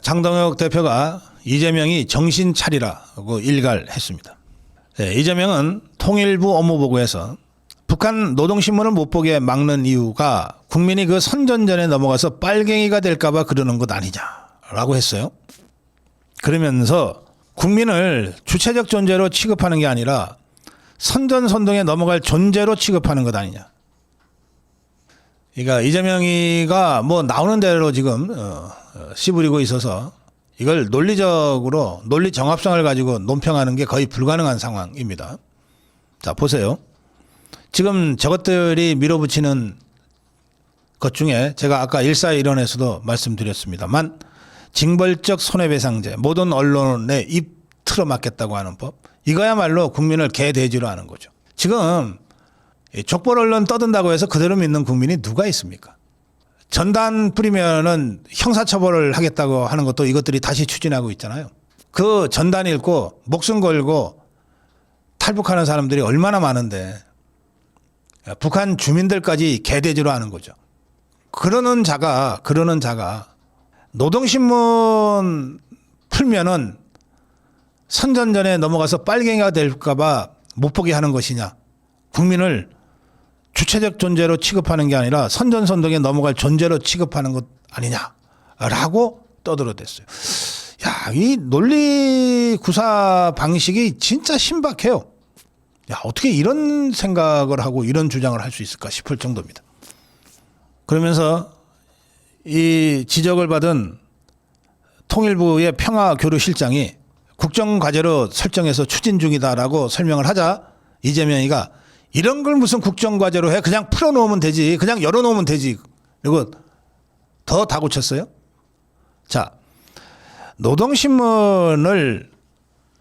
장동혁 대표가 이재명이 정신 차리라고 일갈했습니다. 이재명은 통일부 업무보고에서 북한 노동신문을 못 보게 막는 이유가 국민이 그 선전전에 넘어가서 빨갱이가 될까 봐 그러는 것 아니냐라고 했어요. 그러면서 국민을 주체적 존재로 취급하는 게 아니라 선전선동에 넘어갈 존재로 취급하는 것 아니냐. 그러니까 이재명이가 뭐 나오는 대로 지금 씨부리고 있어서 이걸 논리적으로 논리 정합성을 가지고 논평하는 게 거의 불가능한 상황입니다. 자, 보세요. 지금 저것들이 밀어붙이는 것 중에 제가 아까 일사일언에서도 말씀드렸습니다만 징벌적 손해배상제, 모든 언론에 입 틀어막겠다고 하는 법, 이거야말로 국민을 개돼지로 하는 거죠. 지금 족벌 언론 떠든다고 해서 그대로 믿는 국민이 누가 있습니까? 전단 뿌리면은 형사처벌을 하겠다고 하는 것도 이것들이 다시 추진하고 있잖아요. 그 전단 읽고 목숨 걸고 탈북하는 사람들이 얼마나 많은데 북한 주민들까지 개돼지로 하는 거죠. 그러는 자가 노동신문 풀면은 선전전에 넘어가서 빨갱이가 될까 봐 못 보게 하는 것이냐. 국민을 주체적 존재로 취급하는 게 아니라 선전선동에 넘어갈 존재로 취급하는 것 아니냐라고 떠들어댔어요. 야, 이 논리 구사 방식이 진짜 신박해요. 야, 어떻게 이런 생각을 하고 이런 주장을 할 수 있을까 싶을 정도입니다. 그러면서 이 지적을 받은 통일부의 평화교류실장이 국정과제로 설정해서 추진 중이다라고 설명을 하자 이재명이가 이런 걸 무슨 국정과제로 해? 그냥 풀어놓으면 되지. 그냥 열어놓으면 되지. 그리고 더 다고쳤어요. 자, 노동신문을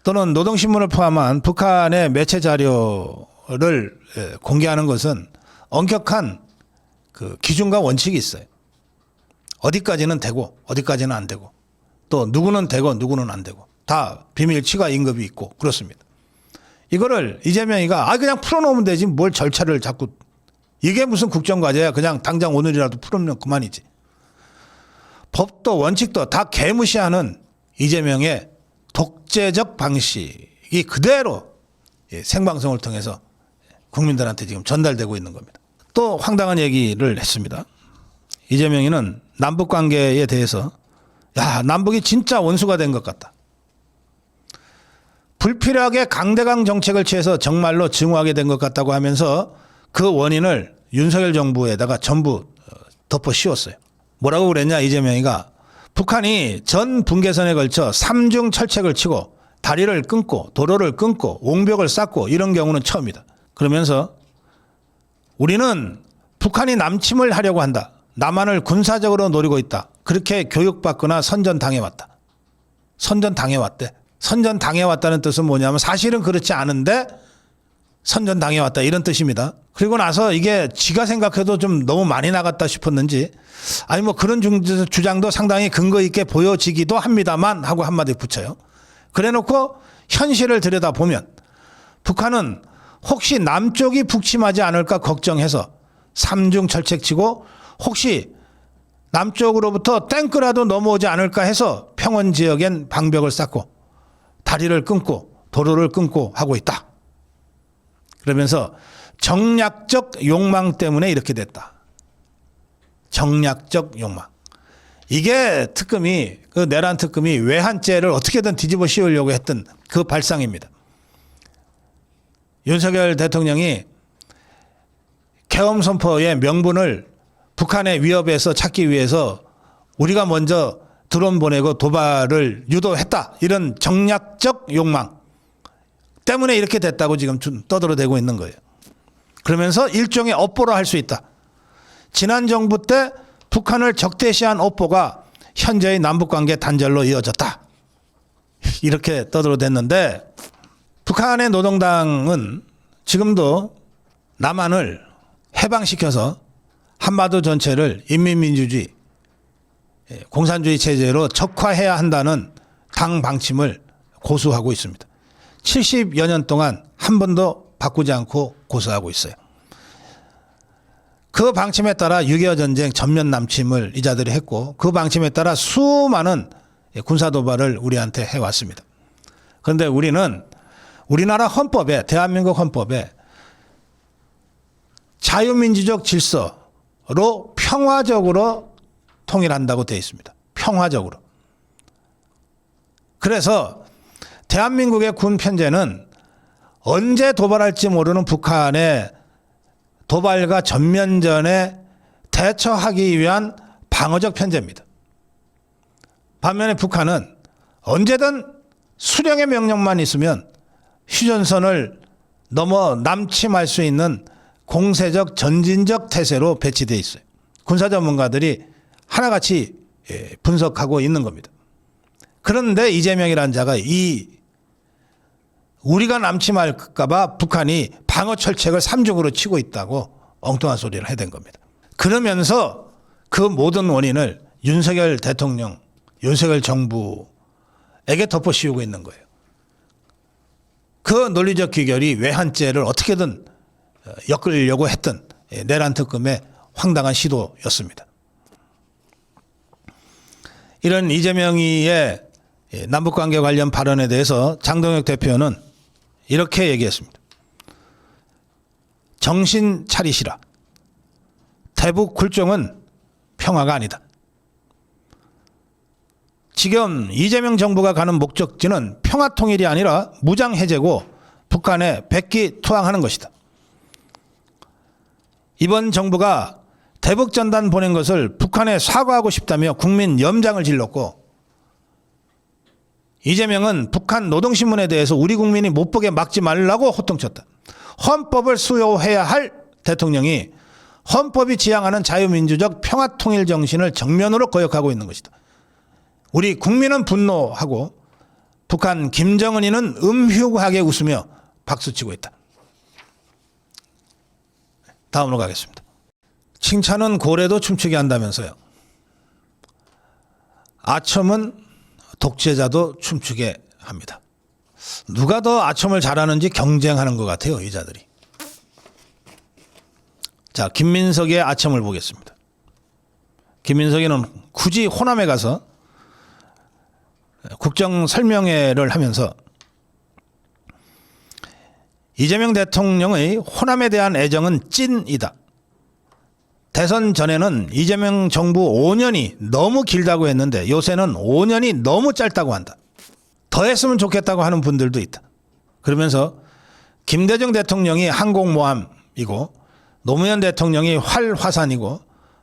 또는 노동신문을 포함한 북한의 매체 자료를 공개하는 것은 엄격한 그 기준과 원칙이 있어요. 어디까지는 되고 어디까지는 안 되고 또 누구는 되고 누구는 안 되고 다 비밀 취가 임급이 있고 그렇습니다. 이거를 이재명이가 그냥 풀어놓으면 되지 뭘 절차를 자꾸, 이게 무슨 국정과제야. 그냥 당장 오늘이라도 풀으면 그만이지. 법도 원칙도 다 개무시하는 이재명의 독재적 방식이 그대로 생방송을 통해서 국민들한테 지금 전달되고 있는 겁니다. 또 황당한 얘기를 했습니다. 이재명이는 남북관계에 대해서 남북이 진짜 원수가 된 것 같다. 불필요하게 강대강 정책을 취해서 정말로 증오하게 된 것 같다고 하면서 그 원인을 윤석열 정부에다가 전부 덮어 씌웠어요. 뭐라고 그랬냐 이재명이가 북한이 전 분계선에 걸쳐 삼중 철책을 치고 다리를 끊고 도로를 끊고 옹벽을 쌓고 이런 경우는 처음이다. 그러면서 우리는 북한이 남침을 하려고 한다. 남한을 군사적으로 노리고 있다. 그렇게 교육받거나 선전당해왔다. 선전당해왔대. 선전당해왔다는 뜻은 뭐냐면 사실은 그렇지 않은데 선전당해왔다 이런 뜻입니다. 그리고 나서 이게 지가 생각해도 좀 너무 많이 나갔다 싶었는지 아니 뭐 그런 주장도 상당히 근거 있게 보여지기도 합니다만 하고 한마디 붙여요. 그래놓고 현실을 들여다보면 북한은 혹시 남쪽이 북침하지 않을까 걱정해서 삼중 철책치고 혹시 남쪽으로부터 탱크라도 넘어오지 않을까 해서 평원 지역엔 방벽을 쌓고 다리를 끊고 도로를 끊고 하고 있다. 그러면서 정략적 욕망 때문에 이렇게 됐다. 정략적 욕망. 이게 특검이 그 내란 특검이 외환죄를 어떻게든 뒤집어 씌우려고 했던 그 발상입니다. 윤석열 대통령이 계엄 선포의 명분을 북한의 위협에서 찾기 위해서 우리가 먼저 드론 보내고 도발을 유도했다. 이런 정략적 욕망 때문에 이렇게 됐다고 지금 떠들어대고 있는 거예요. 그러면서 일종의 업보로 할 수 있다. 지난 정부 때 북한을 적대시한 업보가 현재의 남북관계 단절로 이어졌다. 이렇게 떠들어댔는데 북한의 노동당은 지금도 남한을 해방시켜서 한반도 전체를 인민민주주의 공산주의 체제로 적화해야 한다는 당 방침을 고수하고 있습니다. 70여 년 동안 한 번도 바꾸지 않고 고수하고 있어요. 그 방침에 따라 6.25 전쟁 전면 남침을 이자들이 했고 그 방침에 따라 수많은 군사 도발을 우리한테 해왔습니다. 그런데 우리는 우리나라 헌법에, 대한민국 헌법에 자유민주적 질서로 평화적으로 통일한다고 되어 있습니다. 평화적으로. 그래서 대한민국의 군 편제는 언제 도발할지 모르는 북한의 도발과 전면전에 대처하기 위한 방어적 편제입니다. 반면에 북한은 언제든 수령의 명령만 있으면 휴전선을 넘어 남침할 수 있는 공세적 전진적 태세로 배치되어 있어요. 군사 전문가들이 하나같이 분석하고 있는 겁니다. 그런데 이재명이라는 자가 우리가 남침할까 봐 북한이 방어 철책을 삼중으로 치고 있다고 엉뚱한 소리를 해댄 겁니다. 그러면서 그 모든 원인을 윤석열 대통령, 윤석열 정부에게 덮어씌우고 있는 거예요. 그 논리적 귀결이 외환죄를 어떻게든 엮으려고 했던 내란 특검의 황당한 시도였습니다. 이런 이재명이의 남북관계 관련 발언에 대해서 장동혁 대표는 이렇게 얘기했습니다. 정신 차리시라. 대북 굴종은 평화가 아니다. 지금 이재명 정부가 가는 목적지는 평화 통일이 아니라 무장 해제고 북한에 백기 투항하는 것이다. 이번 정부가 대북 전단 보낸 것을 북한에 사과하고 싶다며 국민 염장을 질렀고, 이재명은 북한 노동신문에 대해서 우리 국민이 못 보게 막지 말라고 호통쳤다. 헌법을 수호해야 할 대통령이 헌법이 지향하는 자유민주적 평화통일 정신을 정면으로 거역하고 있는 것이다. 우리 국민은 분노하고 북한 김정은이는 음흉하게 웃으며 박수치고 있다. 다음으로 가겠습니다. 칭찬은 고래도 춤추게 한다면서요. 아첨은 독재자도 춤추게 합니다. 누가 더 아첨을 잘하는지 경쟁하는 것 같아요, 이 자들이. 자, 김민석의 아첨을 보겠습니다. 김민석이는 굳이 호남에 가서 국정 설명회를 하면서 이재명 대통령의 호남에 대한 애정은 찐이다. 대선 전에는 이재명 정부 5년이 너무 길다고 했는데 요새는 5년이 너무 짧다고 한다. 더 했으면 좋겠다고 하는 분들도 있다. 그러면서 김대중 대통령이 항공모함이고 노무현 대통령이 활화산이고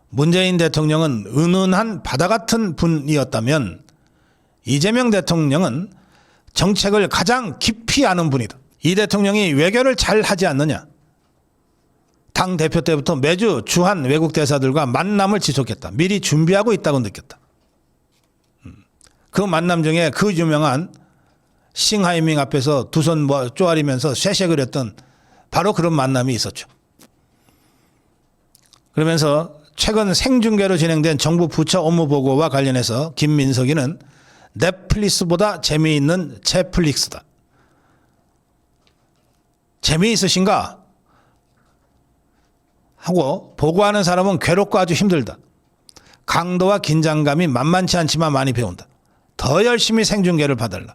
문재인 대통령은 은은한 바다 같은 분이었다면 이재명 대통령은 정책을 가장 깊이 아는 분이다. 이 대통령이 외교를 잘 하지 않느냐. 당 대표 때부터 매주 주한 외국 대사들과 만남을 지속했다. 미리 준비하고 있다고 느꼈다. 그 만남 중에 그 유명한 싱하이밍 앞에서 두 손 쪼아리면서 쇠쇠거렸던 바로 그런 만남이 있었죠. 그러면서 최근 생중계로 진행된 정부 부처 업무 보고와 관련해서 김민석이는 넷플릭스보다 재미있는 채플릭스다. 재미있으신가? 하고 보고하는 사람은 괴롭고 아주 힘들다. 강도와 긴장감이 만만치 않지만 많이 배운다. 더 열심히 생중계를 봐달라.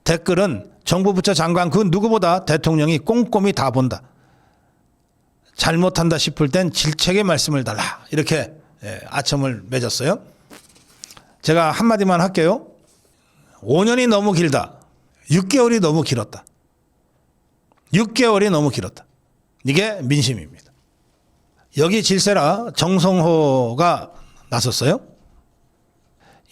댓글은 정부 부처 장관 그 누구보다 대통령이 꼼꼼히 다 본다. 잘못한다 싶을 땐 질책의 말씀을 달라. 이렇게 아첨을 맺었어요. 제가 한마디만 할게요. 5년이 너무 길다. 6개월이 너무 길었다. 6개월이 너무 길었다. 이게 민심입니다. 여기 질세라 정성호가 나섰어요.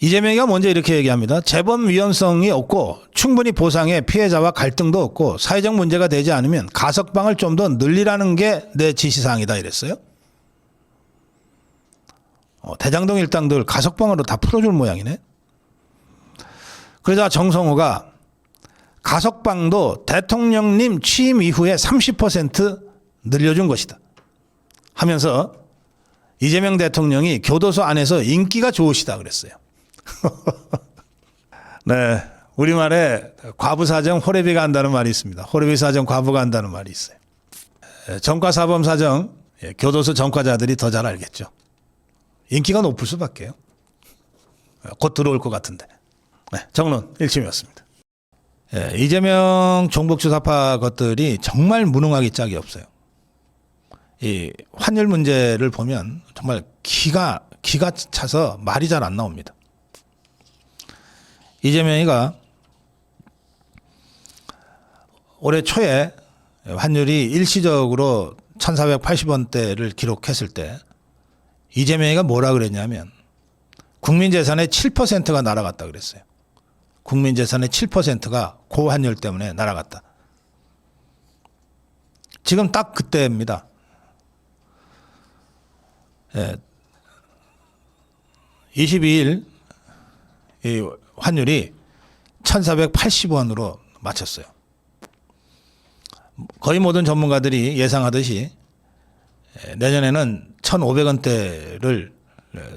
이재명이가 먼저 이렇게 얘기합니다. 재범 위헌성이 없고 충분히 보상에 피해자와 갈등도 없고 사회적 문제가 되지 않으면 가석방을 좀 더 늘리라는 게 내 지시사항이다 이랬어요. 대장동 일당들 가석방으로 다 풀어줄 모양이네. 그러자 정성호가 가석방도 대통령님 취임 이후에 30% 늘려준 것이다 하면서 이재명 대통령이 교도소 안에서 인기가 좋으시다 그랬어요. 네, 우리말에 과부사정 호래비가 한다는 말이 있습니다. 호래비사정 과부가 한다는 말이 있어요. 전과사범사정 교도소 전과자들이 더 잘 알겠죠. 인기가 높을 수밖에요. 곧 들어올 것 같은데. 네, 정론 1침이었습니다. 예, 이재명 종북주사파 것들이 정말 무능하기 짝이 없어요. 이 환율 문제를 보면 정말 기가 차서 말이 잘 안 나옵니다. 이재명이가 올해 초에 환율이 일시적으로 1480원대를 기록했을 때 이재명이가 뭐라 그랬냐면 국민재산의 7%가 날아갔다 그랬어요. 국민재산의 7%가 고환율 때문에 날아갔다. 지금 딱 그때입니다. 예, 22일 이 환율이 1480원으로 마쳤어요. 거의 모든 전문가들이 예상하듯이 내년에는 1500원대를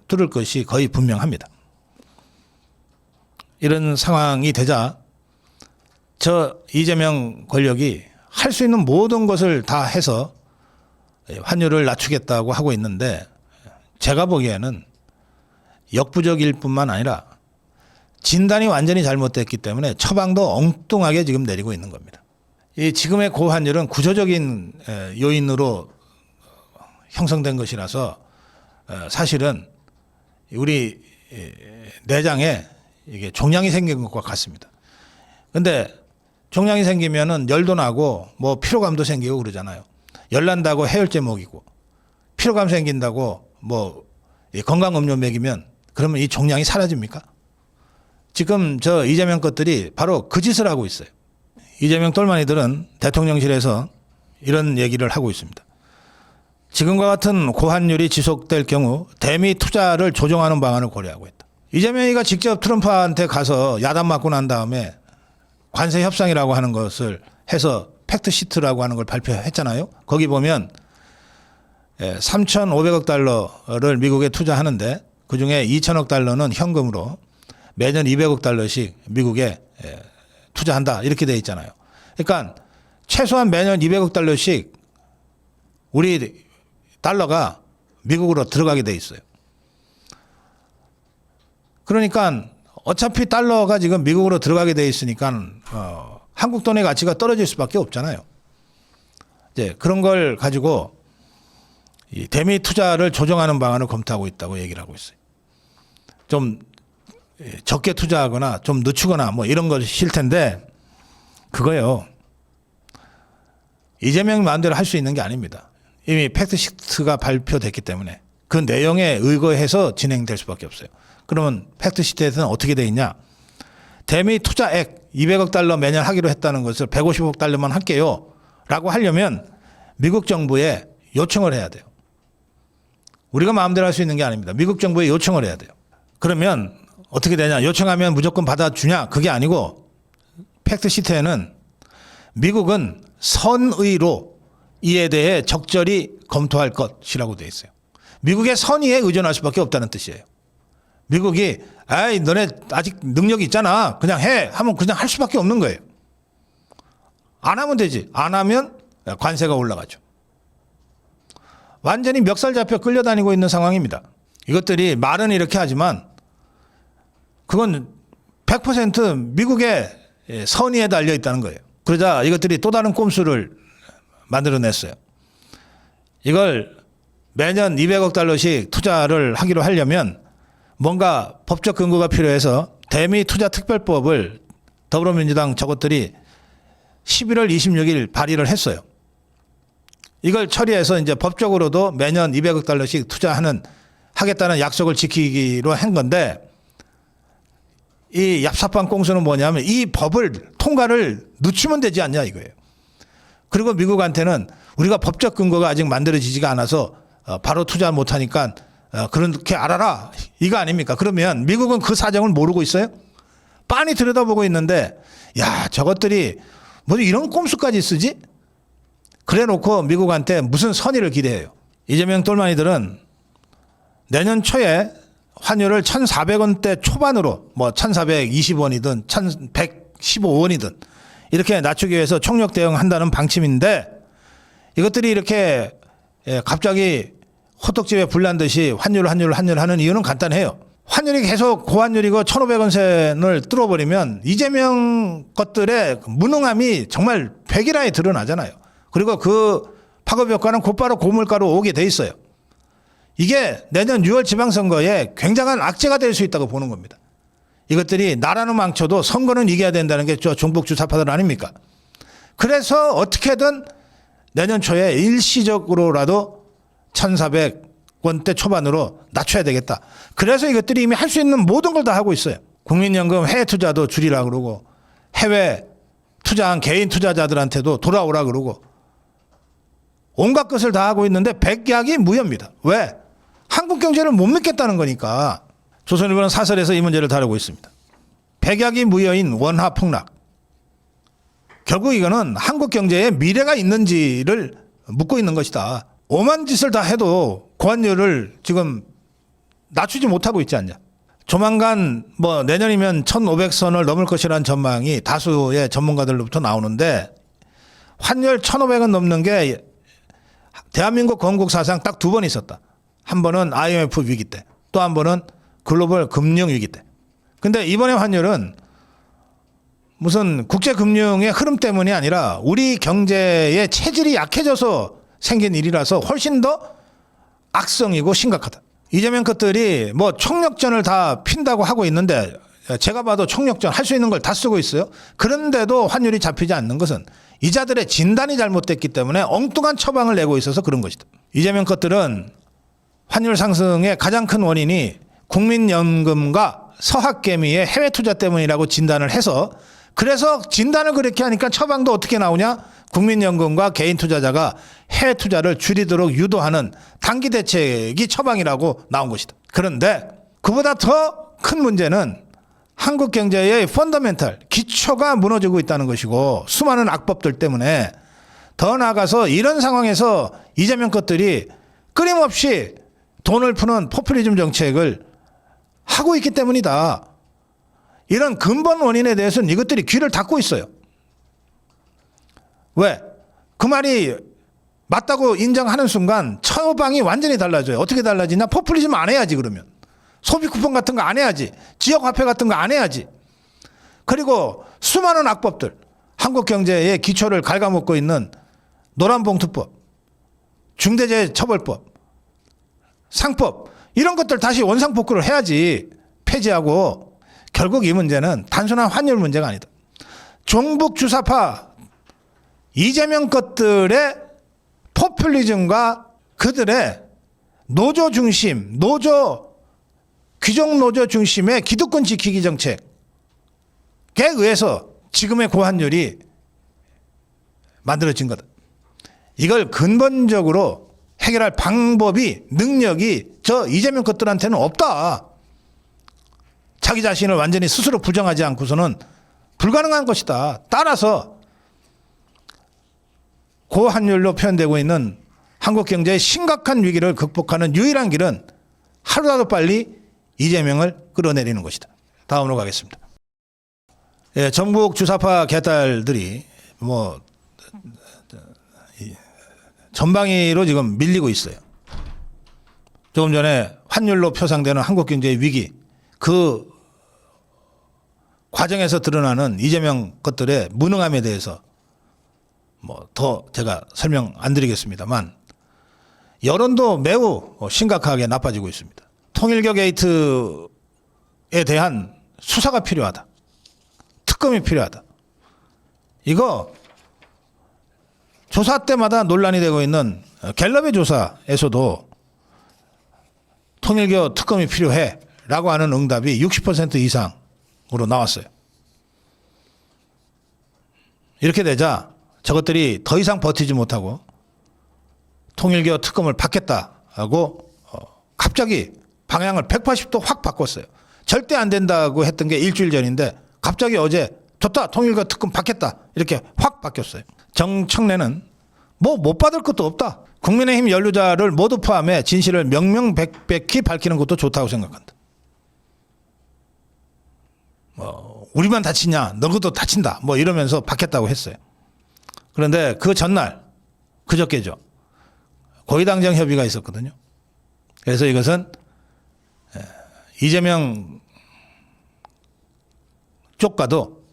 뚫을 것이 거의 분명합니다. 이런 상황이 되자 저 이재명 권력이 할 수 있는 모든 것을 다 해서 환율을 낮추겠다고 하고 있는데 제가 보기에는 역부족일 뿐만 아니라 진단이 완전히 잘못됐기 때문에 처방도 엉뚱하게 지금 내리고 있는 겁니다. 이 지금의 고환율은 구조적인 요인으로 형성된 것이라서 사실은 우리 내장에 이게 종양이 생긴 것과 같습니다. 근데 종양이 생기면은 열도 나고 뭐 피로감도 생기고 그러잖아요. 열 난다고 해열제 먹이고 피로감 생긴다고 뭐 건강음료 먹이면 그러면 이 종양이 사라집니까? 지금 저 이재명 것들이 바로 그 짓을 하고 있어요. 이재명 똘마니들은 대통령실에서 이런 얘기를 하고 있습니다. 지금과 같은 고환율이 지속될 경우 대미 투자를 조정하는 방안을 고려하고 있다. 이재명이가 직접 트럼프한테 가서 야단 맞고 난 다음에 관세 협상이라고 하는 것을 해서 팩트시트라고 하는 걸 발표했잖아요. 거기 보면 3,500억 달러를 미국에 투자하는데 그중에 2천억 달러는 현금으로 매년 200억 달러씩 미국에 투자한다 이렇게 돼 있잖아요. 그러니까 최소한 매년 200억 달러씩 우리 달러가 미국으로 들어가게 돼 있어요. 그러니까 어차피 달러가 지금 미국으로 들어가게 돼 있으니까 한국 돈의 가치가 떨어질 수밖에 없잖아요. 이제 그런 걸 가지고 이 대미 투자를 조정하는 방안을 검토하고 있다고 얘기를 하고 있어요. 좀 적게 투자하거나 좀 늦추거나 뭐 이런 것이 싫텐데 그거요. 이재명이 마음대로 할 수 있는 게 아닙니다. 이미 팩트시트가 발표됐기 때문에 그 내용에 의거해서 진행될 수밖에 없어요. 그러면 팩트시트에서는 어떻게 돼 있냐? 대미 투자액 200억 달러 매년 하기로 했다는 것을 150억 달러만 할게요 라고 하려면 미국 정부에 요청을 해야 돼요. 우리가 마음대로 할 수 있는 게 아닙니다. 미국 정부에 요청을 해야 돼요. 그러면 어떻게 되냐? 요청하면 무조건 받아주냐? 그게 아니고 팩트시트에는 미국은 선의로 이에 대해 적절히 검토할 것이라고 되어 있어요. 미국의 선의에 의존할 수밖에 없다는 뜻이에요. 미국이 아이 너네 아직 능력이 있잖아 그냥 해 하면 그냥 할 수밖에 없는 거예요. 안 하면 되지. 안 하면 관세가 올라가죠. 완전히 멱살 잡혀 끌려다니고 있는 상황입니다. 이것들이 말은 이렇게 하지만 그건 100% 미국의 선의에 달려 있다는 거예요. 그러자 이것들이 또 다른 꼼수를 만들어냈어요. 이걸 매년 200억 달러씩 투자를 하기로 하려면 뭔가 법적 근거가 필요해서 대미 투자 특별법을 더불어민주당 저것들이 11월 26일 발의를 했어요. 이걸 처리해서 이제 법적으로도 매년 200억 달러씩 하겠다는 약속을 지키기로 한 건데 이 얍삽한 꼼수는 뭐냐면 이 법을 통과를 늦추면 되지 않냐 이거예요. 그리고 미국한테는 우리가 법적 근거가 아직 만들어지지가 않아서 바로 투자 못하니까 그렇게 알아라 이거 아닙니까? 그러면 미국은 그 사정을 모르고 있어요? 빤히 들여다보고 있는데 야 저것들이 뭐 이런 꼼수까지 쓰지? 그래 놓고 미국한테 무슨 선의를 기대해요. 이재명 똘마니들은 내년 초에 환율을 1,400원대 초반으로 뭐 1,420원이든 1,115원이든 이렇게 낮추기 위해서 총력 대응한다는 방침인데 이것들이 이렇게 갑자기 호떡집에 불난 듯이 환율 하는 이유는 간단해요. 환율이 계속 고환율이고 1,500원선을 뚫어버리면 이재명 것들의 무능함이 정말 백일하에 드러나잖아요. 그리고 그 파급 효과는 곧바로 고물가로 오게 돼 있어요. 이게 내년 6월 지방선거에 굉장한 악재가 될 수 있다고 보는 겁니다. 이것들이 나라는 망쳐도 선거는 이겨야 된다는 게 저 종북 주사파들 아닙니까? 그래서 어떻게든 내년 초에 일시적으로라도 1,400원대 초반으로 낮춰야 되겠다. 그래서 이것들이 이미 할 수 있는 모든 걸 다 하고 있어요. 국민연금 해외 투자도 줄이라 그러고 해외 투자한 개인 투자자들한테도 돌아오라 그러고 온갖 것을 다 하고 있는데 백약이 무효입니다. 왜? 한국 경제를 못 믿겠다는 거니까. 조선일보는 사설에서 이 문제를 다루고 있습니다. 백약이 무효인 원화 폭락. 결국 이거는 한국 경제에 미래가 있는지를 묻고 있는 것이다. 오만 짓을 다 해도 고환율을 지금 낮추지 못하고 있지 않냐. 조만간 뭐 내년이면 1,500선을 넘을 것이라는 전망이 다수의 전문가들로부터 나오는데 환율 1,500원 넘는 게 대한민국 건국 사상 딱 2번 있었다. 한 번은 IMF 위기 때, 또 한 번은 글로벌 금융 위기 때. 근데 이번에 환율은 무슨 국제금융의 흐름 때문이 아니라 우리 경제의 체질이 약해져서 생긴 일이라서 훨씬 더 악성이고 심각하다. 이재명 것들이 뭐 총력전을 다 핀다고 하고 있는데 제가 봐도 총력전 할 수 있는 걸 다 쓰고 있어요. 그런데도 환율이 잡히지 않는 것은 이자들의 진단이 잘못됐기 때문에 엉뚱한 처방을 내고 있어서 그런 것이다. 이재명 것들은 환율 상승의 가장 큰 원인이 국민연금과 서학개미의 해외 투자 때문이라고 진단을 해서 그래서 진단을 그렇게 하니까 처방도 어떻게 나오냐? 국민연금과 개인 투자자가 해외 투자를 줄이도록 유도하는 단기 대책이 처방이라고 나온 것이다. 그런데 그보다 더 큰 문제는 한국 경제의 펀더멘탈, 기초가 무너지고 있다는 것이고 수많은 악법들 때문에 더 나아가서 이런 상황에서 이재명 것들이 끊임없이 돈을 푸는 포퓰리즘 정책을 하고 있기 때문이다. 이런 근본 원인에 대해서는 이것들이 귀를 닫고 있어요. 왜? 그 말이 맞다고 인정하는 순간 처방이 완전히 달라져요. 어떻게 달라지냐? 포퓰리즘 안 해야지 그러면. 소비 쿠폰 같은 거 안 해야지. 지역 화폐 같은 거 안 해야지. 그리고 수많은 악법들, 한국 경제의 기초를 갉아먹고 있는 노란봉투법, 중대재해처벌법, 상법 이런 것들 다시 원상복구를 해야지. 폐지하고. 결국 이 문제는 단순한 환율 문제가 아니다. 종북 주사파 이재명 것들의 포퓰리즘과 그들의 노조 중심, 귀족 노조 중심의 기득권 지키기 정책에 의해서 지금의 고환율이 만들어진 거다. 이걸 근본적으로 해결할 방법이, 능력이 저 이재명 것들한테는 없다. 자기 자신을 완전히 스스로 부정하지 않고서는 불가능한 것이다. 따라서 고환율로 표현되고 있는 한국 경제의 심각한 위기를 극복하는 유일한 길은 하루라도 빨리 이재명을 끌어내리는 것이다. 다음으로 가겠습니다. 예, 전북 주사파 개딸들이 뭐 전방위로 지금 밀리고 있어요. 조금 전에 환율로 표상되는 한국 경제의 위기, 그 과정에서 드러나는 이재명 것들의 무능함에 대해서 뭐 더 제가 설명 안 드리겠습니다만 여론도 매우 심각하게 나빠지고 있습니다. 통일교 게이트에 대한 수사가 필요하다. 특검이 필요하다. 이거 조사 때마다 논란이 되고 있는 갤럽의 조사에서도 통일교 특검이 필요해 라고 하는 응답이 60% 이상으로 나왔어요. 이렇게 되자 저것들이 더 이상 버티지 못하고 통일교 특검을 받겠다고 갑자기 방향을 180도 확 바꿨어요. 절대 안 된다고 했던 게 일주일 전인데 갑자기 어제 좋다 통일교 특검 받겠다 이렇게 확 바뀌었어요. 정청래는 뭐 못 받을 것도 없다. 국민의힘 연루자를 모두 포함해 진실을 명명백백히 밝히는 것도 좋다고 생각한다. 우리만 다치냐 너희도 다친다 뭐 이러면서 받겠다고 했어요. 그런데 그 전날 그저께죠. 고위당정 협의가 있었거든요. 그래서 이것은 이재명 쪽과도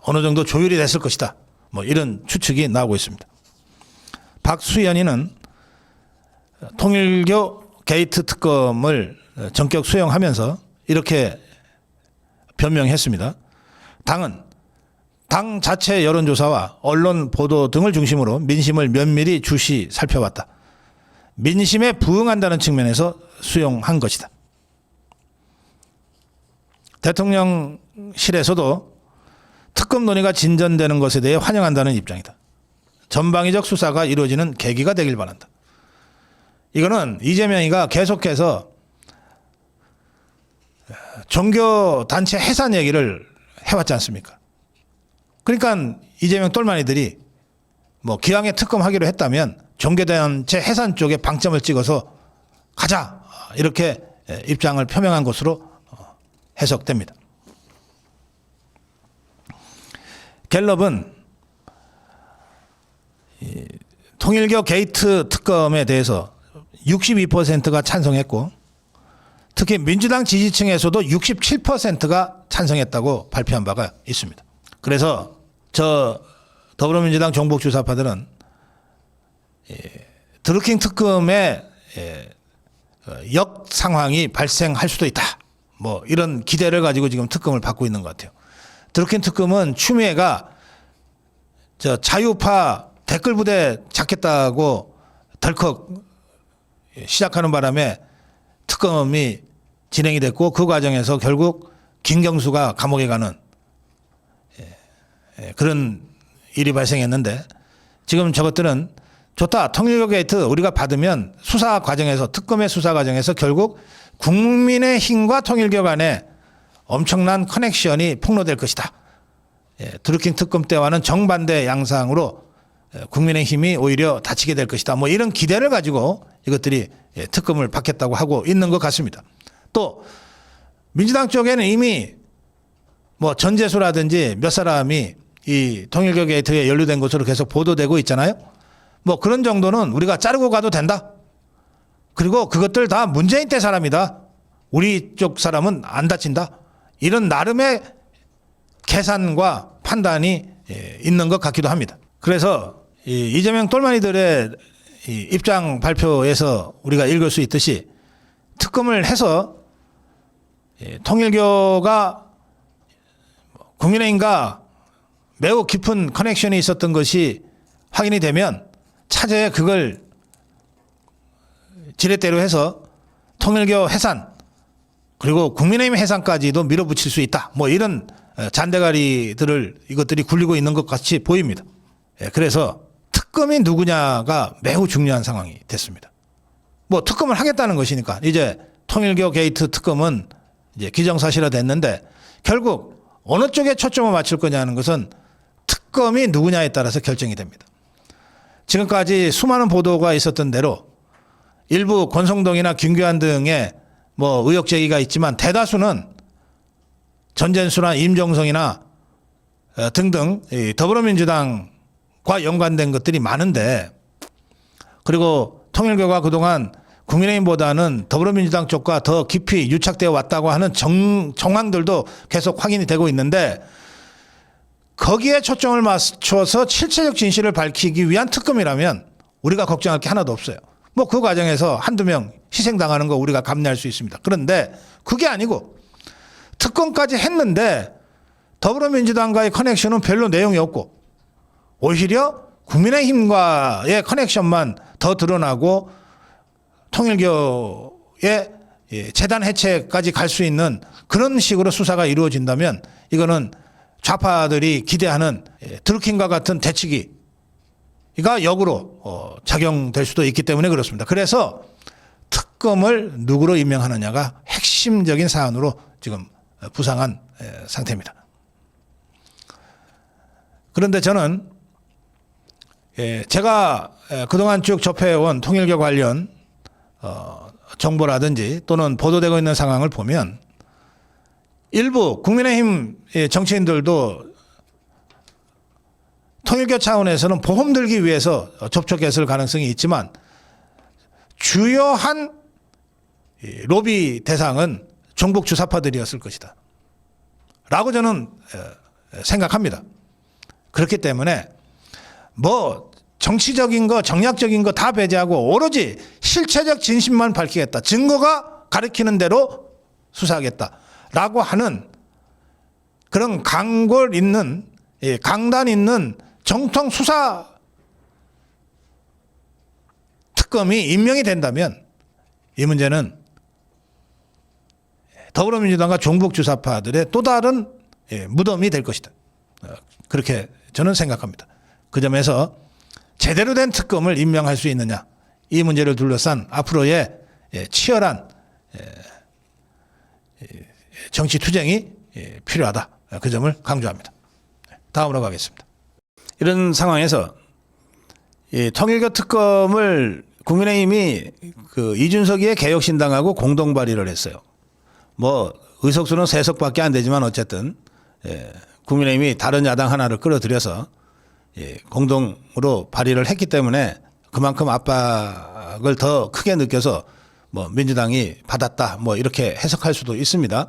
어느 정도 조율이 됐을 것이다. 뭐 이런 추측이 나오고 있습니다. 박수현이는 통일교 게이트 특검을 전격 수용하면서 이렇게 변명했습니다. 당은 당 자체 여론조사와 언론 보도 등을 중심으로 민심을 면밀히 주시 살펴봤다. 민심에 부응한다는 측면에서 수용한 것이다. 대통령실에서도 특검 논의가 진전되는 것에 대해 환영한다는 입장이다. 전방위적 수사가 이루어지는 계기가 되길 바란다. 이거는 이재명이가 계속해서 종교단체 해산 얘기를 해왔지 않습니까? 그러니까 이재명 똘마니들이 뭐 기왕에 특검하기로 했다면 종교단체 해산 쪽에 방점을 찍어서 가자 이렇게 입장을 표명한 것으로 해석됩니다. 갤럽은 통일교 게이트 특검에 대해서 62%가 찬성했고 특히 민주당 지지층에서도 67%가 찬성했다고 발표한 바가 있습니다. 그래서 저 더불어민주당 종북주사파들은 드루킹 특검의 역 상황이 발생할 수도 있다. 뭐 이런 기대를 가지고 지금 특검을 받고 있는 것 같아요. 드루킹 특검은 추미애가 저 자유파 댓글 부대 잡겠다고 덜컥 시작하는 바람에 특검이 진행이 됐고 그 과정에서 결국 김경수가 감옥에 가는 그런 일이 발생했는데 지금 저것들은 좋다. 통일교 게이트 우리가 받으면 수사 과정에서 특검의 수사 과정에서 결국 국민의힘과 통일교 간에 엄청난 커넥션이 폭로될 것이다. 드루킹 특검 때와는 정반대 양상으로 국민의힘이 오히려 다치게 될 것이다. 뭐 이런 기대를 가지고 이것들이 특검을 받겠다고 하고 있는 것 같습니다. 또 민주당 쪽에는 이미 뭐 전재수라든지 몇 사람이 이 통일교 게이트에 연루된 것으로 계속 보도되고 있잖아요. 뭐 그런 정도는 우리가 자르고 가도 된다. 그리고 그것들 다 문재인 때 사람이다. 우리 쪽 사람은 안 다친다. 이런 나름의 계산과 판단이 있는 것 같기도 합니다. 그래서 이재명 똘마니들의 입장 발표에서 우리가 읽을 수 있듯이 특검을 해서 통일교가 국민의힘과 매우 깊은 커넥션이 있었던 것이 확인이 되면 차제에 그걸 지렛대로 해서 통일교 해산 그리고 국민의힘 해산까지도 밀어붙일 수 있다. 뭐 이런 잔대가리들을 이것들이 굴리고 있는 것 같이 보입니다. 그래서 특검이 누구냐가 매우 중요한 상황이 됐습니다. 뭐 특검을 하겠다는 것이니까 이제 통일교 게이트 특검은 이제 기정사실화 됐는데 결국 어느 쪽에 초점을 맞출 거냐는 것은 특검이 누구냐에 따라서 결정이 됩니다. 지금까지 수많은 보도가 있었던 대로 일부 권성동이나 김규환 등의 뭐 의혹 제기가 있지만 대다수는 전젠수나 임종성이나 등등 더불어민주당과 연관된 것들이 많은데 그리고 통일교가 그동안 국민의힘보다는 더불어민주당 쪽과 더 깊이 유착되어 왔다고 하는 정황들도 계속 확인이 되고 있는데 거기에 초점을 맞춰서 실체적 진실을 밝히기 위한 특검이라면 우리가 걱정할 게 하나도 없어요. 뭐 그 과정에서 한두 명 희생당하는 거 우리가 감내할 수 있습니다. 그런데 그게 아니고 특검까지 했는데 더불어민주당과의 커넥션은 별로 내용이 없고 오히려 국민의힘과의 커넥션만 더 드러나고 통일교의 재단 해체까지 갈 수 있는 그런 식으로 수사가 이루어진다면 이거는 좌파들이 기대하는 드루킹과 같은 대치기가 역으로 작용될 수도 있기 때문에 그렇습니다. 그래서 특검을 누구로 임명하느냐가 핵심적인 사안으로 지금 부상한 상태입니다. 그런데 저는 제가 그동안 쭉 접해온 통일교 관련 정보라든지 또는 보도되고 있는 상황을 보면 일부 국민의힘 정치인들도 통일교 차원에서는 보험 들기 위해서 접촉했을 가능성이 있지만 주요한 로비 대상은 종북 주사파들이었을 것이다 라고 저는 생각합니다. 그렇기 때문에 뭐 정치적인 거 정략적인 거 다 배제하고 오로지 실체적 진실만 밝히겠다, 증거가 가리키는 대로 수사하겠다라고 하는 그런 강골 있는, 강단 있는 정통 수사 특검이 임명이 된다면 이 문제는 더불어민주당과 종북주사파들의 또 다른 무덤이 될 것이다, 그렇게 저는 생각합니다. 그 점에서 제대로 된 특검을 임명할 수 있느냐, 이 문제를 둘러싼 앞으로의 치열한 정치 투쟁이 필요하다, 그 점을 강조합니다. 다음으로 가겠습니다. 이런 상황에서 통일교 특검을 국민의힘이 그 이준석이의 개혁신당하고 공동 발의를 했어요. 뭐 의석수는 3석밖에 안 되지만 어쨌든 국민의힘이 다른 야당 하나를 끌어들여서 공동으로 발의를 했기 때문에 그만큼 압박을 더 크게 느껴서 뭐 민주당이 받았다, 뭐 이렇게 해석할 수도 있습니다.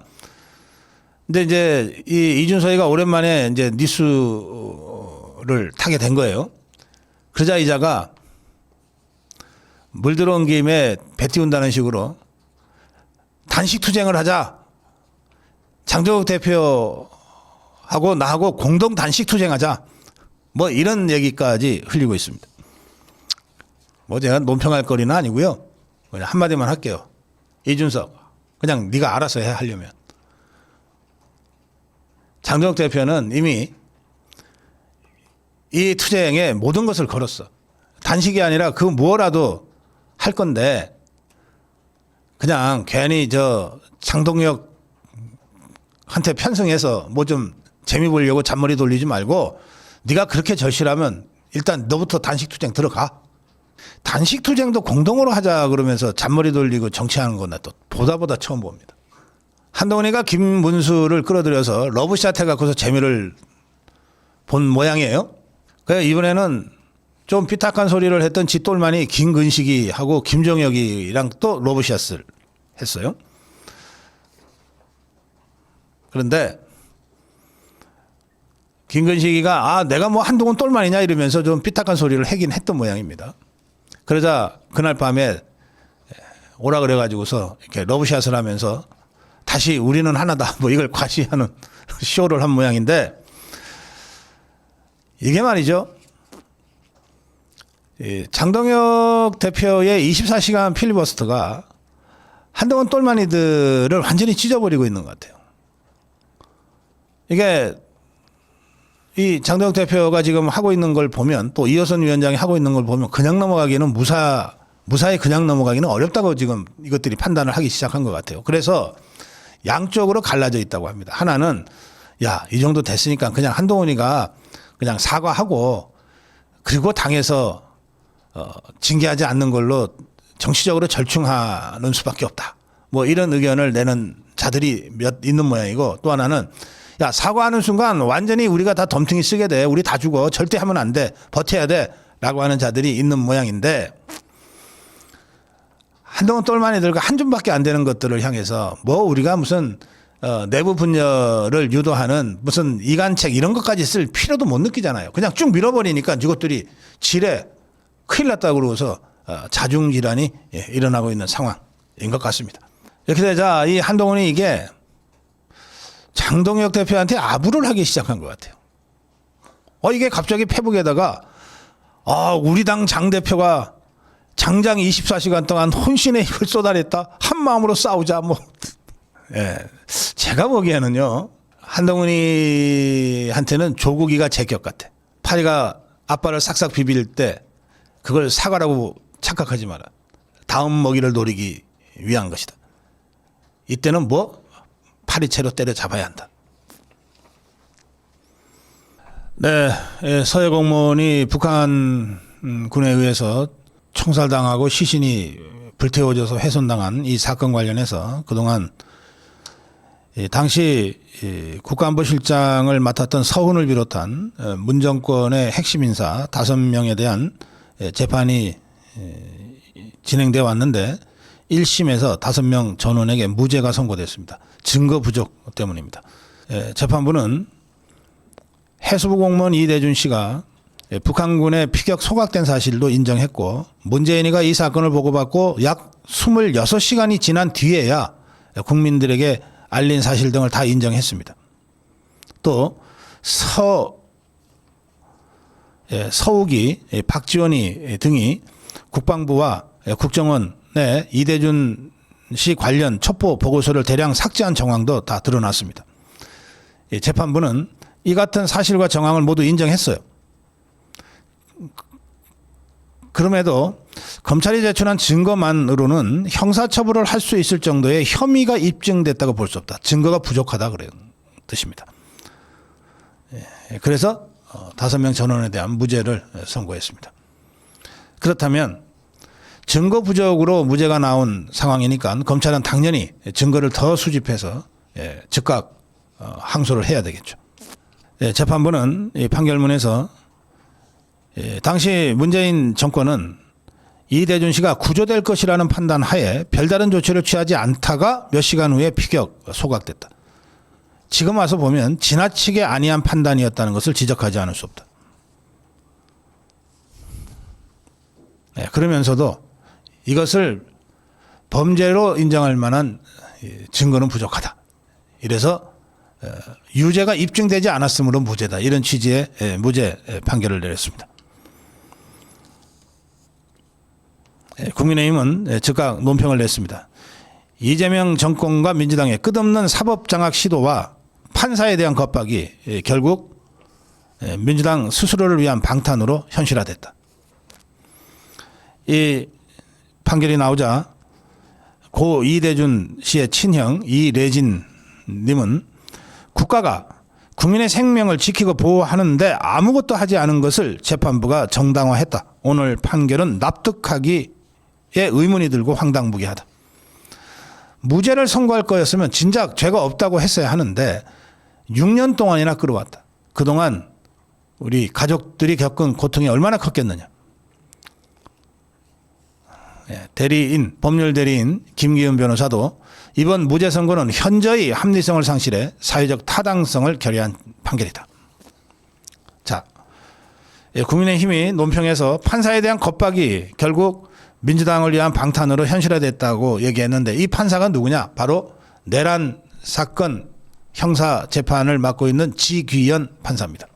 근데 이제 이 이준석이가 오랜만에 이제 뉴스를 타게 된 거예요. 그러자 이자가 물 들어온 김에 배 띄운다는 식으로 단식 투쟁을 하자, 장동혁 대표하고 나하고 공동 단식 투쟁하자, 뭐 이런 얘기까지 흘리고 있습니다. 뭐 제가 논평할 거리는 아니고요. 그냥 한마디만 할게요. 이준석, 그냥 네가 알아서 해, 하려면. 장동혁 대표는 이미 이 투쟁에 모든 것을 걸었어. 단식이 아니라 그 무엇라도 할 건데 그냥 괜히 저 장동혁한테 편승해서 뭐 좀 재미 보려고 잔머리 돌리지 말고 네가 그렇게 절실하면 일단 너부터 단식 투쟁 들어가. 단식 투쟁도 공동으로 하자 그러면서 잔머리 돌리고 정치하는 건 나 또 보다 처음 봅니다. 한동훈이가 김문수를 끌어들여서 러브샷 해갖고서 재미를 본 모양이에요. 그래서 이번에는 좀 삐딱한 소리를 했던 쥐똘만이 김근식이하고 김종혁이랑 또 러브샷을 했어요. 그런데 김근식이가 내가 뭐 한동훈 똘만이냐 이러면서 좀 삐딱한 소리를 하긴 했던 모양입니다. 그러자 그날 밤에 오라 그래가지고서 이렇게 러브샷을 하면서 다시 우리는 하나다, 뭐 이걸 과시하는 쇼를 한 모양인데, 이게 말이죠. 장동혁 대표의 24시간 필리버스터가 한동훈 똘마니들을 완전히 찢어버리고 있는 것 같아요. 이게 이 장동혁 대표가 지금 하고 있는 걸 보면, 또 이호선 위원장이 하고 있는 걸 보면 그냥 넘어가기는 무사히 그냥 넘어가기는 어렵다고 지금 이것들이 판단을 하기 시작한 것 같아요. 그래서 양쪽으로 갈라져 있다고 합니다. 하나는 야, 이 정도 됐으니까 그냥 한동훈이가 그냥 사과하고 그리고 당에서 징계하지 않는 걸로 정치적으로 절충하는 수밖에 없다, 뭐 이런 의견을 내는 자들이 몇 있는 모양이고, 또 하나는 야, 사과하는 순간 완전히 우리가 다 덤탱이 쓰게 돼, 우리 다 죽어, 절대 하면 안 돼, 버텨야 돼 라고 하는 자들이 있는 모양인데, 한동훈 똘마니들과 한 줌밖에 안 되는 것들을 향해서 뭐 우리가 무슨 내부 분열을 유도하는 무슨 이간책 이런 것까지 쓸 필요도 못 느끼잖아요. 그냥 쭉 밀어버리니까 이것들이 지뢰 큰일 났다고 그러고서 자중질환이 일어나고 있는 상황인 것 같습니다. 이렇게 되자 이 한동훈이 이게 장동혁 대표한테 아부를 하기 시작한 것 같아요. 이게 갑자기 페북에다가 우리 당 장 대표가 장장 24시간 동안 혼신의 힘을 쏟아냈다, 한 마음으로 싸우자, 뭐. 제가 보기에는요, 한동훈이한테는 조국이가 제격 같아. 파리가 앞발을 싹싹 비빌 때 그걸 사과라고 착각하지 마라. 다음 먹이를 노리기 위한 것이다. 이때는 뭐 파리채로 때려잡아야 한다. 네, 서해 공무원이 북한 군에 의해서 총살당하고 시신이 불태워져서 훼손당한 이 사건 관련해서 그동안 당시 국가안보실장을 맡았던 서훈을 비롯한 문 정권의 핵심 인사 5명에 대한 재판이 진행되어 왔는데, 1심에서 5명 전원에게 무죄가 선고됐습니다. 증거 부족 때문입니다. 재판부는 해수부 공무원 이대준 씨가 북한군의 피격 소각된 사실도 인정했고 문재인이가 이 사건을 보고받고 약 26시간이 지난 뒤에야 국민들에게 알린 사실 등을 다 인정했습니다. 또 서욱이, 박지원이 등이 국방부와 국정원에 이대준 씨 관련 첩보 보고서를 대량 삭제한 정황도 다 드러났습니다. 재판부는 이 같은 사실과 정황을 모두 인정했어요. 그럼에도 검찰이 제출한 증거만으로는 형사처벌을 할 수 있을 정도의 혐의가 입증됐다고 볼 수 없다. 증거가 부족하다 그런 뜻입니다. 그래서 5명 전원에 대한 무죄를 선고했습니다. 그렇다면 증거 부족으로 무죄가 나온 상황이니까 검찰은 당연히 증거를 더 수집해서 즉각 항소를 해야 되겠죠. 재판부는 이 판결문에서 당시 문재인 정권은 이대준 씨가 구조될 것이라는 판단 하에 별다른 조치를 취하지 않다가 몇 시간 후에 피격 소각됐다. 지금 와서 보면 지나치게 안이한 판단이었다는 것을 지적하지 않을 수 없다. 그러면서도 이것을 범죄로 인정할 만한 증거는 부족하다. 이래서 유죄가 입증되지 않았으므로 무죄다. 이런 취지의 무죄 판결을 내렸습니다. 국민의힘은 즉각 논평을 냈습니다. 이재명 정권과 민주당의 끝없는 사법장악 시도와 판사에 대한 겁박이 결국 민주당 스스로를 위한 방탄으로 현실화됐다. 이 판결이 나오자 고 이대준 씨의 친형 이래진 님은 국가가 국민의 생명을 지키고 보호하는데 아무것도 하지 않은 것을 재판부가 정당화했다. 오늘 판결은 납득하기에 의문이 들고 황당무계하다. 무죄를 선고할 거였으면 진작 죄가 없다고 했어야 하는데 6년 동안이나 끌어왔다. 그동안 우리 가족들이 겪은 고통이 얼마나 컸겠느냐. 대리인, 법률 대리인 김기훈 변호사도 이번 무죄 선고는 현저히 합리성을 상실해 사회적 타당성을 결여한 판결이다. 자, 국민의힘이 논평에서 판사에 대한 겁박이 결국 민주당을 위한 방탄으로 현실화됐다고 얘기했는데 이 판사가 누구냐? 바로 내란 사건 형사 재판을 맡고 있는 지귀현 판사입니다.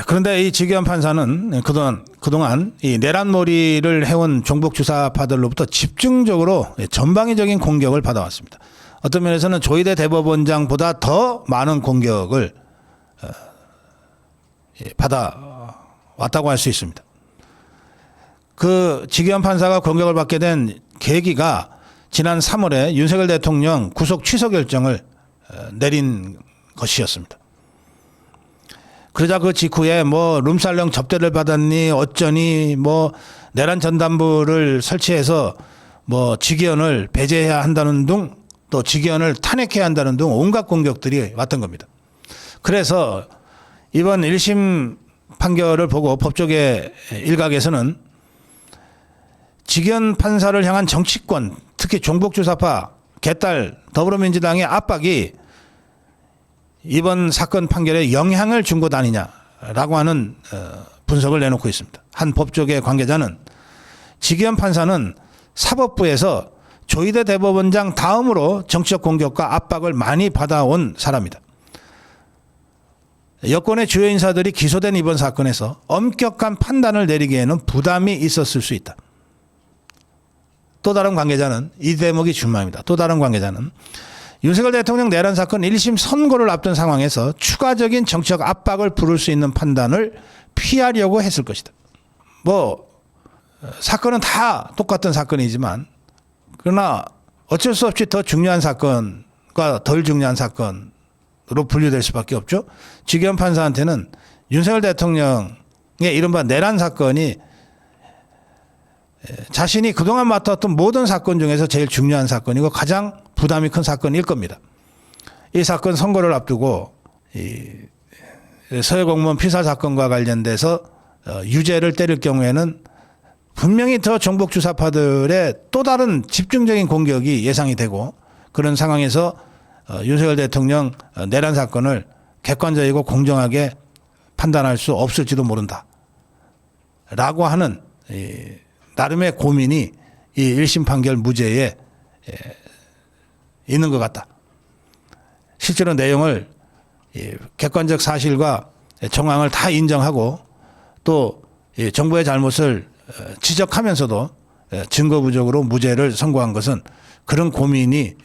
그런데 이 지귀현 판사는 그동안 이 내란몰이를 해온 종북주사파들로부터 집중적으로 전방위적인 공격을 받아왔습니다. 어떤 면에서는 조희대 대법원장보다 더 많은 공격을 받아왔다고 할 수 있습니다. 그 지귀현 판사가 공격을 받게 된 계기가 지난 3월에 윤석열 대통령 구속 취소 결정을 내린 것이었습니다. 그러자 그 직후에 뭐 룸살롱 접대를 받았니 어쩌니 뭐 내란 전담부를 설치해서 뭐 지기현을 배제해야 한다는 등 또 지기현을 탄핵해야 한다는 등 온갖 공격들이 왔던 겁니다. 그래서 이번 1심 판결을 보고 법조계 일각에서는 지기현 판사를 향한 정치권 특히 종북주사파 개딸 더불어민주당의 압박이 이번 사건 판결에 영향을 준 것 아니냐라고 하는 분석을 내놓고 있습니다. 한 법조계 관계자는 지기현 판사는 사법부에서 조희대 대법원장 다음으로 정치적 공격과 압박을 많이 받아온 사람이다. 여권의 주요 인사들이 기소된 이번 사건에서 엄격한 판단을 내리기에는 부담이 있었을 수 있다. 또 다른 관계자는 이 대목이 중요합니다. 또 다른 관계자는 윤석열 대통령 내란 사건 1심 선고를 앞둔 상황에서 추가적인 정치적 압박을 부를 수 있는 판단을 피하려고 했을 것이다. 뭐 사건은 다 똑같은 사건이지만 그러나 어쩔 수 없이 더 중요한 사건과 덜 중요한 사건으로 분류될 수밖에 없죠. 지기현 판사한테는 윤석열 대통령의 이른바 내란 사건이 자신이 그동안 맡았던 모든 사건 중에서 제일 중요한 사건이고 가장 부담이 큰 사건일 겁니다. 이 사건 선고를 앞두고 이 서해 공무원 피살 사건과 관련돼서 유죄를 때릴 경우에는 분명히 더 정복 주사파들의 또 다른 집중적인 공격이 예상이 되고 그런 상황에서 윤석열 대통령 내란 사건을 객관적이고 공정하게 판단할 수 없을지도 모른다. 라고 하는 나름의 고민이 이 1심 판결 무죄에 있는 것 같다. 실제로 내용을 객관적 사실과 정황을 다 인정하고 또 정부의 잘못을 지적하면서도 증거 부족으로 무죄를 선고한 것은 그런 고민이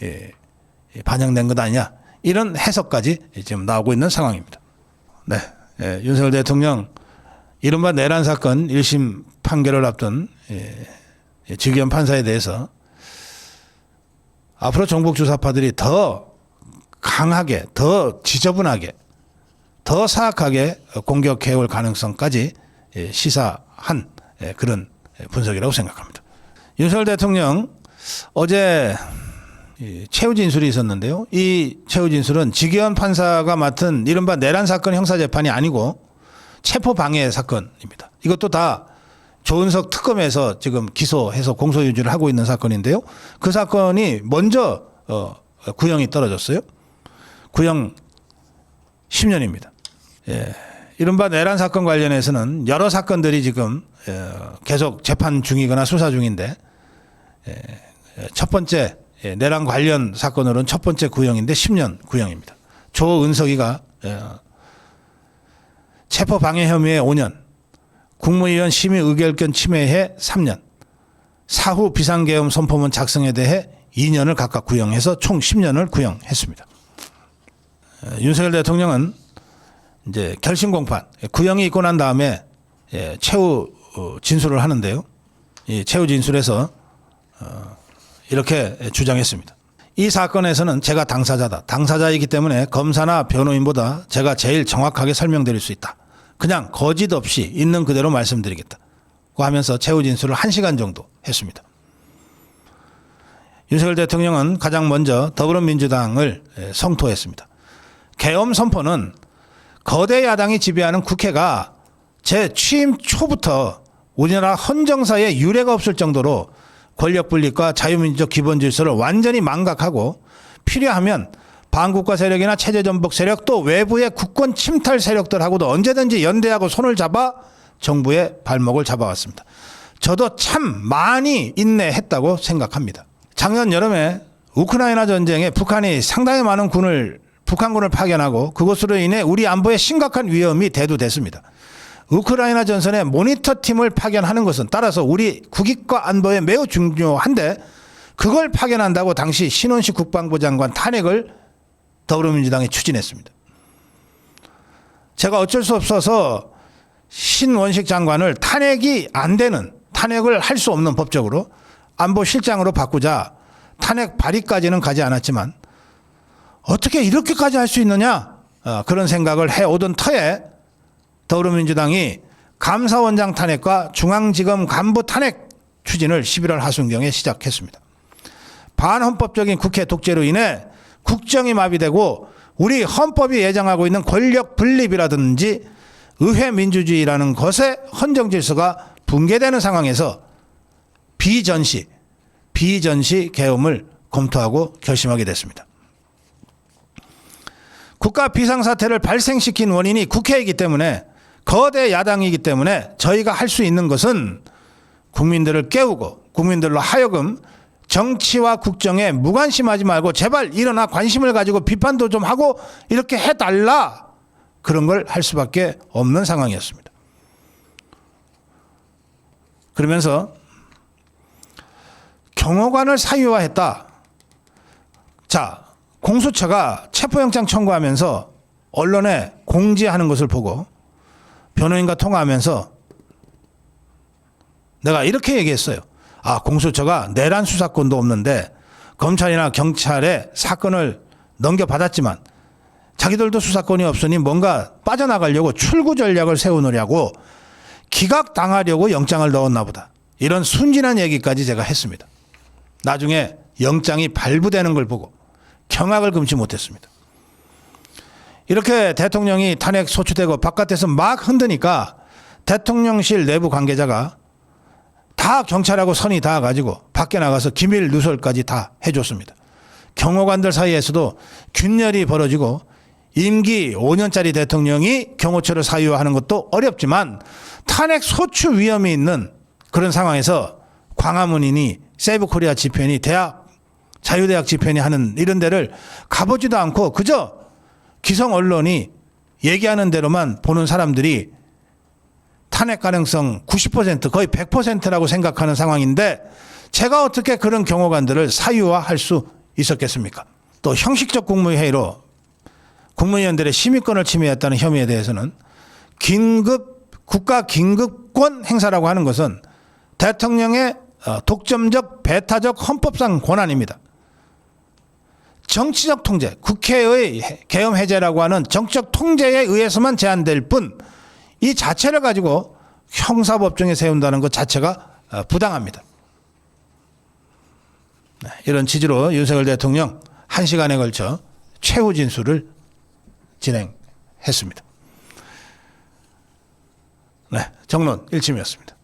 반영된 것 아니냐. 이런 해석까지 지금 나오고 있는 상황입니다. 네. 윤석열 대통령 이른바 내란 사건 1심 판결을 앞둔 지기현 판사에 대해서 앞으로 정복 주사파들이 더 강하게, 더 지저분하게, 더 사악하게 공격해올 가능성까지 시사한 그런 분석이라고 생각합니다. 윤석열 대통령 어제 최후 진술이 있었는데요. 이 최후 진술은 지기현 판사가 맡은 이른바 내란 사건 형사재판이 아니고 체포방해 사건입니다. 이것도 다 조은석 특검에서 지금 기소해서 공소유지를 하고 있는 사건인데요. 그 사건이 먼저 구형이 떨어졌어요. 구형 10년입니다. 이른바 내란 사건 관련해서는 여러 사건들이 지금 계속 재판 중이거나 수사 중인데 첫 번째 내란 관련 사건으로는 첫 번째 구형인데 10년 구형입니다. 조은석이가 체포방해 혐의에 5년, 국무위원 심의 의결권 침해에 3년, 사후 비상계엄 선포문 작성에 대해 2년을 각각 구형해서 총 10년을 구형했습니다. 윤석열 대통령은 이제 결심 공판, 구형이 있고 난 다음에 최후 진술을 하는데요. 이 최후 진술에서 이렇게 주장했습니다. 이 사건에서는 제가 당사자다. 당사자이기 때문에 검사나 변호인보다 제가 제일 정확하게 설명드릴 수 있다. 그냥 거짓 없이 있는 그대로 말씀드리겠다. 고 하면서 최후 진술을 1시간 정도 했습니다. 윤석열 대통령은 가장 먼저 더불어민주당을 성토했습니다. 계엄 선포는 거대 야당이 지배하는 국회가 제 취임 초부터 우리나라 헌정사에 유례가 없을 정도로 권력 분립과 자유민주적 기본 질서를 완전히 망각하고 필요하면 반국가 세력이나 체제 전복 세력 또 외부의 국권 침탈 세력들하고도 언제든지 연대하고 손을 잡아 정부의 발목을 잡아왔습니다. 저도 참 많이 인내했다고 생각합니다. 작년 여름에 우크라이나 전쟁에 북한이 상당히 많은 북한군을 파견하고 그것으로 인해 우리 안보에 심각한 위험이 대두됐습니다. 우크라이나 전선에 모니터 팀을 파견하는 것은 따라서 우리 국익과 안보에 매우 중요한데 그걸 파견한다고 당시 신원식 국방부 장관 탄핵을 더불어민주당이 추진했습니다. 제가 어쩔 수 없어서 신원식 장관을 탄핵이 안 되는, 탄핵을 할 수 없는 법적으로 안보실장으로 바꾸자 탄핵 발의까지는 가지 않았지만 어떻게 이렇게까지 할 수 있느냐 그런 생각을 해오던 터에 더불어민주당이 감사원장 탄핵과 중앙지검 간부 탄핵 추진을 11월 하순경에 시작했습니다. 반헌법적인 국회 독재로 인해 국정이 마비되고 우리 헌법이 예정하고 있는 권력 분립이라든지 의회 민주주의라는 것의 헌정 질서가 붕괴되는 상황에서 비전시 계엄을 검토하고 결심하게 됐습니다. 국가 비상사태를 발생시킨 원인이 국회이기 때문에 거대 야당이기 때문에 저희가 할 수 있는 것은 국민들을 깨우고 국민들로 하여금 정치와 국정에 무관심하지 말고 제발 일어나 관심을 가지고 비판도 좀 하고 이렇게 해달라. 그런 걸 할 수밖에 없는 상황이었습니다. 그러면서 경호관을 사유화했다. 자, 공수처가 체포영장 청구하면서 언론에 공지하는 것을 보고 변호인과 통화하면서 내가 이렇게 얘기했어요. 공수처가 내란 수사권도 없는데 검찰이나 경찰에 사건을 넘겨받았지만 자기들도 수사권이 없으니 뭔가 빠져나가려고 출구 전략을 세우느냐고 기각당하려고 영장을 넣었나 보다. 이런 순진한 얘기까지 제가 했습니다. 나중에 영장이 발부되는 걸 보고 경악을 금치 못했습니다. 이렇게 대통령이 탄핵 소추되고 바깥에서 막 흔드니까 대통령실 내부 관계자가 다 다 경찰하고 선이 닿아가지고 밖에 나가서 기밀 누설까지 다 해줬습니다. 경호관들 사이에서도 균열이 벌어지고 임기 5년짜리 대통령이 경호처를 사유화하는 것도 어렵지만 탄핵 소추 위험이 있는 그런 상황에서 광화문이니 세이브코리아 집회니 대학 자유대학 집회니 하는 이런 데를 가보지도 않고 그저 기성 언론이 얘기하는 대로만 보는 사람들이 탄핵 가능성 90% 거의 100%라고 생각하는 상황인데 제가 어떻게 그런 경호관들을 사유화할 수 있었겠습니까? 또 형식적 국무회의로 국무위원들의 심의권을 침해했다는 혐의에 대해서는 국가 긴급권 행사라고 하는 것은 대통령의 독점적 배타적 헌법상 권한입니다. 정치적 통제, 국회의 계엄 해제라고 하는 정치적 통제에 의해서만 제한될 뿐 이 자체를 가지고 형사법정에 세운다는 것 자체가 부당합니다. 이런 취지로 윤석열 대통령 1시간에 걸쳐 최후 진술을 진행했습니다. 네, 정론 1침이었습니다.